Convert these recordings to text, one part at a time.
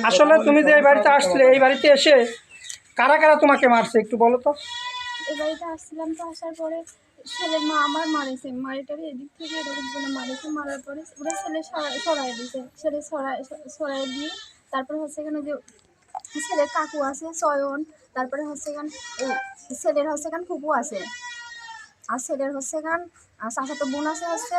আসলে তুমি যে এই বাড়িতে আসলে, এই বাড়িতে এসে কারা কারা তোমাকে মারছে একটু বলো তো। এই বাড়িতে আসছিলাম, তো আসার পরে ছেলের মা আমার মারেছে, মারিটারে এদিক থেকে এরকম করে মারেছে, মারার পরে ওরা ছেলে সরাই দিয়েছে, ছেলে সরাই দিয়ে তারপরে হচ্ছে এখানে যে ছেলের কাকু আছে চয়ন, তারপরে হচ্ছে এখান ছেলের হচ্ছে এখান ফুপু আছে, আর ছেলের হচ্ছে এখান চাচাতো বোন আছে, হচ্ছে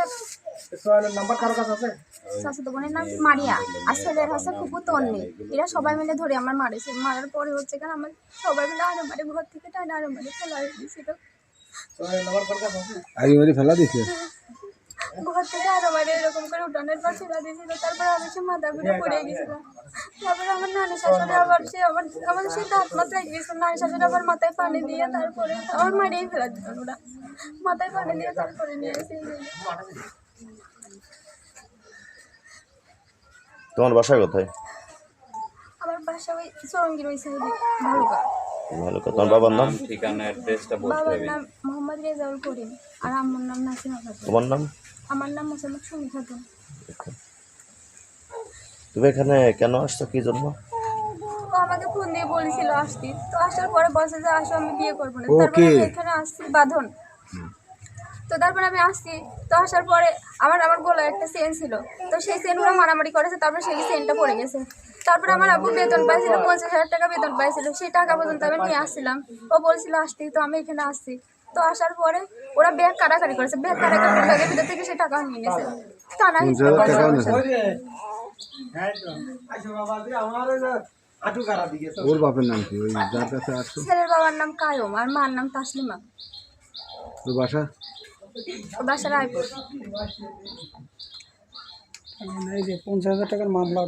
চাচাতো বোনের নাম মারিয়া, আর ছেলের হচ্ছে ফুপু তন্নি। এরা সবাই মিলে ধরে আমার মারেছে, মারার পরে হচ্ছে এখানে আমার সবাই মিলে আরো মারে, ঘর থেকে টাইনা আরো মারে ফেলা দিয়েছিল, ফেলা দিছে ঘর থেকে আরো মারে এরকম করে উঠানের পর ফেলা দিয়েছিল। তারপরে আমি সে মাথা ঘুরে পড়ে গেছিলাম। তারপরে আমার নানি শাশুড়ি আবার সে আমাদের সে দাঁত মাথায় গেছিল, নানি শাশুড়ি আবার মাথায় পানি দিয়ে তারপরে আমার মারিয়ে ফেলা দিত, ওরা মাথায় পানি দিয়ে তারপরে নিয়ে এসে। তোমার বাসা কোথায়? আমার বাসা ওই চরঙ্গির ওই সাইডে ভালুকা। ভালুকা। তোমার বাবার নাম? বাবার নাম মোহাম্মদ রেজাউল করিম, আর আমার নাম নাসিমা খাতুন। তোমার নাম? আমার নাম মোসাম্মদ সুমি খাতুন। তুমি এখানে কেন আসছো, কি জন্য? ও আমাকে ফোন দিয়ে বলেছিল আসতে, তো আসার পরে বলছে যে আসো, আমি বিয়ে করবো না। তারপরে আমি এখানে আসছি বাঁধন, তো তারপরে আমি আসছি, তো আসার পরে আমার গলায় একটা চেন ছিল, তো সেই চেন ওরা মারামারি করেছে, তারপরে সেই চেনটা পড়ে গেছে। তারপরে আমার আব্বু বেতন পাইছিল, 50,000 টাকা বেতন পাইছিল, সেই টাকা পর্যন্ত আমি নিয়ে আসছিলাম। ও বলছিল আসতে, তো আমি এখানে আসছি। তো আসার পরে ওরা ব্যাগ কাটাকাটি করেছে, ব্যাগ কাটাকাটি ব্যাগের ভিতর থেকে সেই টাকা নিয়ে গেছে। টানা ওর বাপের নাম কি, ওই যার কাছে আসছো? ছেলের বাবার নাম কায়ুম, আর মার নাম তাসলিমা। ওর বাসা? বাসা রায়পুর। এই যে 50,000 টাকার মামলা